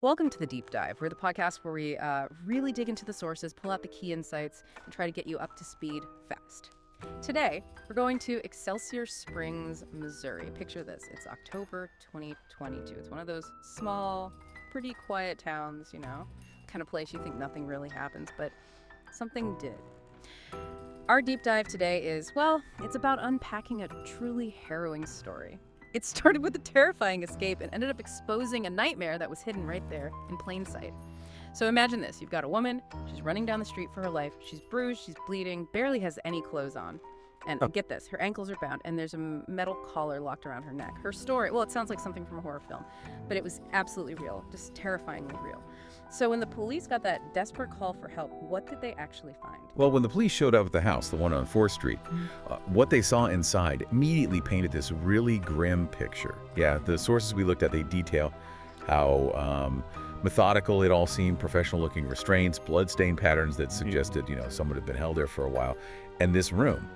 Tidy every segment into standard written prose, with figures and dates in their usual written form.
Welcome to The Deep Dive. We're the podcast where we really dig into the sources, pull out the key insights, and try to get you up to speed fast. Today, we're going to Excelsior Springs, Missouri. Picture this. It's October 2022. It's one of those small, pretty quiet towns, kind of place you think nothing really happens, but something did. Our deep dive today is, it's about unpacking a truly harrowing story. It started with a terrifying escape and ended up exposing a nightmare that was hidden right there in plain sight. So imagine this. You've got a woman. She's running down the street for her life. She's bruised. She's bleeding. Barely has any clothes on. And get this. Her ankles are bound, and there's a metal collar locked around her neck. Her story, it sounds like something from a horror film, but it was absolutely real, just terrifyingly real. So when the police got that desperate call for help, what did they actually find? Well, when the police showed up at the house, the one on 4th Street, what they saw inside immediately painted this really grim picture. Yeah, the sources we looked at, they detail how methodical it all seemed, professional-looking restraints, blood-stain patterns that suggested, someone had been held there for a while. And this room,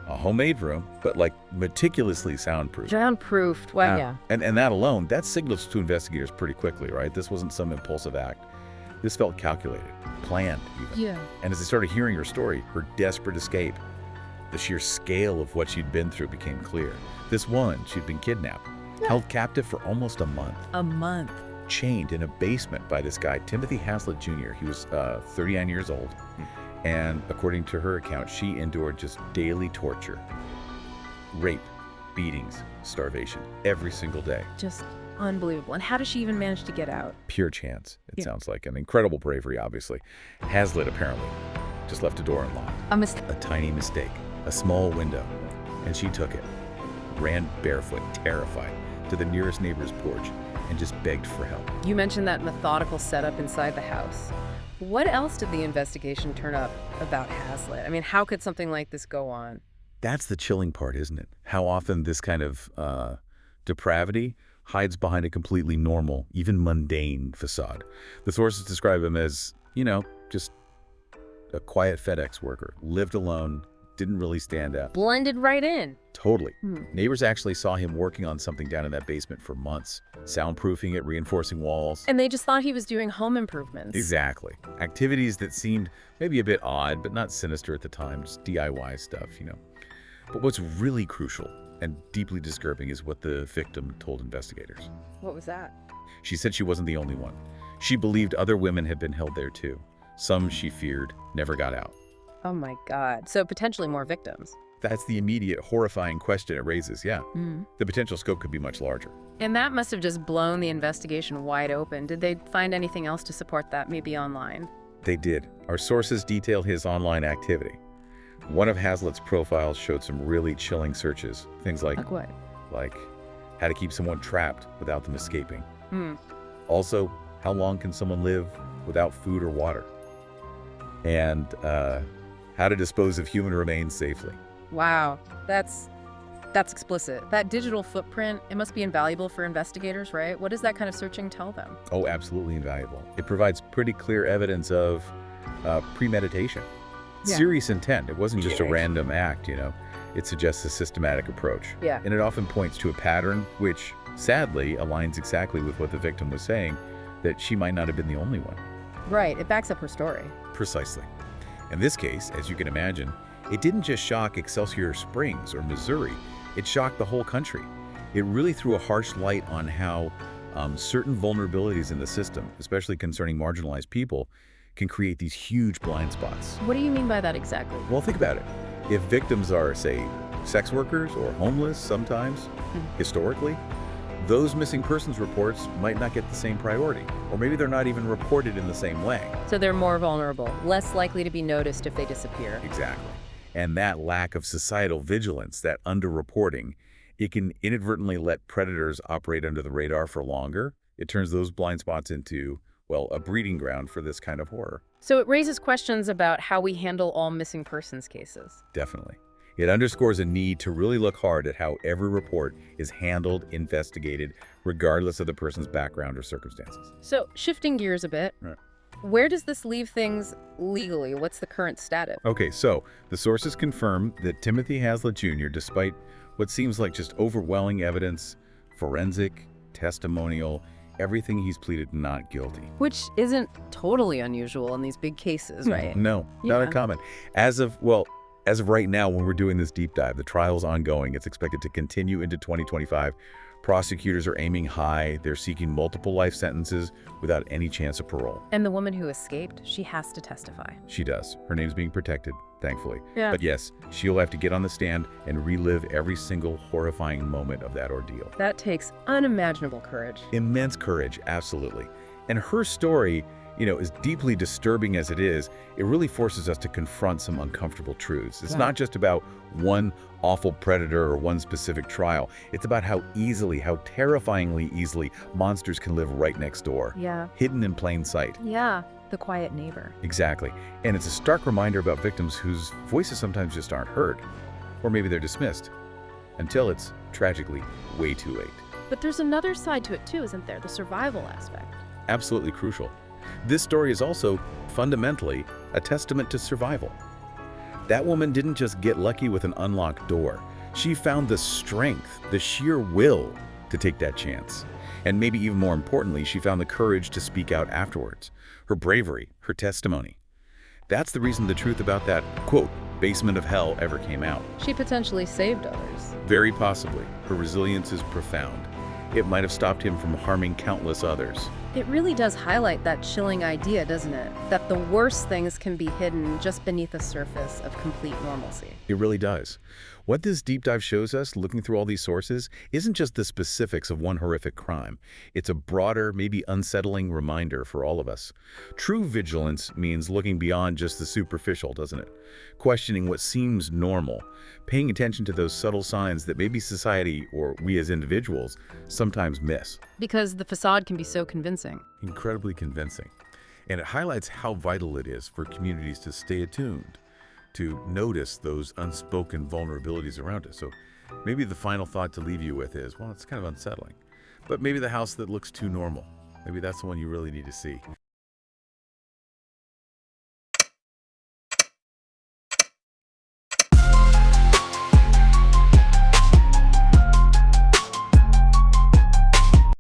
a homemade room, but meticulously soundproof. Soundproofed, wow. Yeah. And that alone, that signals to investigators pretty quickly, right? This wasn't some impulsive act. This felt calculated, planned even. Yeah. And as they started hearing her story, her desperate escape, the sheer scale of what she'd been through became clear. This woman, she'd been kidnapped, held captive for almost a month. A month. Chained in a basement by this guy, Timothy Haslett Jr. He was 39 years old. And according to her account, she endured just daily torture, rape, beatings, starvation, every single day. Just unbelievable. And how does she even manage to get out? Pure chance, it sounds like. An incredible bravery, obviously. Haslett apparently just left a door unlocked. A tiny mistake, a small window, and she took it. Ran barefoot, terrified, to the nearest neighbor's porch and just begged for help. You mentioned that methodical setup inside the house. What else did the investigation turn up about Haslett? I mean, how could something like this go on? That's the chilling part, isn't it? How often this kind of depravity hides behind a completely normal, even mundane facade. The sources describe him as, just a quiet FedEx worker, lived alone, didn't really stand out. Blended right in. Totally. Neighbors actually saw him working on something down in that basement for months, soundproofing it, reinforcing walls. And they just thought he was doing home improvements. Exactly. Activities that seemed maybe a bit odd, but not sinister at the time, just DIY stuff, But what's really crucial and deeply disturbing is what the victim told investigators. What was that? She said she wasn't the only one. She believed other women had been held there too. Some she feared never got out. Oh my God. So potentially more victims. That's the immediate horrifying question it raises, yeah. The potential scope could be much larger. And that must have just blown the investigation wide open. Did they find anything else to support that, maybe online? They did. Our sources detail his online activity. One of Haslett's profiles showed some really chilling searches. Things like what? Like how to keep someone trapped without them escaping. Also, how long can someone live without food or water? And how to dispose of human remains safely. Wow, that's explicit. That digital footprint, it must be invaluable for investigators, right? What does that kind of searching tell them? Oh, absolutely invaluable. It provides pretty clear evidence of premeditation. Serious intent. It wasn't just a random act, It suggests a systematic approach. Yeah. And it often points to a pattern which, sadly, aligns exactly with what the victim was saying, that she might not have been the only one. Right, it backs up her story. Precisely. In this case, as you can imagine, it didn't just shock Excelsior Springs or Missouri, it shocked the whole country. It really threw a harsh light on how certain vulnerabilities in the system, especially concerning marginalized people, can create these huge blind spots. What do you mean by that exactly? Well, think about it. If victims are, say, sex workers or homeless sometimes, historically, those missing persons reports might not get the same priority, or maybe they're not even reported in the same way. So they're more vulnerable, less likely to be noticed if they disappear. Exactly. And that lack of societal vigilance, that underreporting, it can inadvertently let predators operate under the radar for longer. It turns those blind spots into, a breeding ground for this kind of horror. So it raises questions about how we handle all missing persons cases. Definitely. It underscores a need to really look hard at how every report is handled, investigated, regardless of the person's background or circumstances. So, shifting gears a bit, Right. where does this leave things legally? What's the current status? Okay, so the sources confirm that Timothy Haslett Jr., despite what seems like just overwhelming evidence, forensic, testimonial, everything, he's pleaded not guilty. Which isn't totally unusual in these big cases, right? No, not Yeah. uncommon. As of right now, when we're doing this deep dive, the trial's ongoing. It's expected to continue into 2025. Prosecutors are aiming high. They're seeking multiple life sentences without any chance of parole. And the woman who escaped, she has to testify. She does. Her name's being protected, thankfully. Yeah. But yes, she'll have to get on the stand and relive every single horrifying moment of that ordeal. That takes unimaginable courage. Immense courage, absolutely. And her story, as deeply disturbing as it is, it really forces us to confront some uncomfortable truths. It's not just about one awful predator or one specific trial. It's about how terrifyingly easily monsters can live right next door, Yeah. hidden in plain sight. Yeah. The quiet neighbor. Exactly. And it's a stark reminder about victims whose voices sometimes just aren't heard, or maybe they're dismissed, until it's tragically way too late. But there's another side to it too, isn't there? The survival aspect. Absolutely crucial. This story is also fundamentally a testament to survival. That woman didn't just get lucky with an unlocked door. She found the strength, the sheer will to take that chance. And maybe even more importantly, she found the courage to speak out afterwards. Her bravery, her testimony. That's the reason the truth about that, quote, basement of hell ever came out. She potentially saved others. Very possibly. Her resilience is profound. It might have stopped him from harming countless others. It really does highlight that chilling idea, doesn't it? That the worst things can be hidden just beneath the surface of complete normalcy. It really does. What this deep dive shows us, looking through all these sources, isn't just the specifics of one horrific crime. It's a broader, maybe unsettling reminder for all of us. True vigilance means looking beyond just the superficial, doesn't it? Questioning what seems normal, paying attention to those subtle signs that maybe society, or we as individuals, sometimes miss. Because the facade can be so convincing. Incredibly convincing. And it highlights how vital it is for communities to stay attuned, to notice those unspoken vulnerabilities around us. So maybe the final thought to leave you with is, well, it's kind of unsettling, but maybe the house that looks too normal, maybe that's the one you really need to see.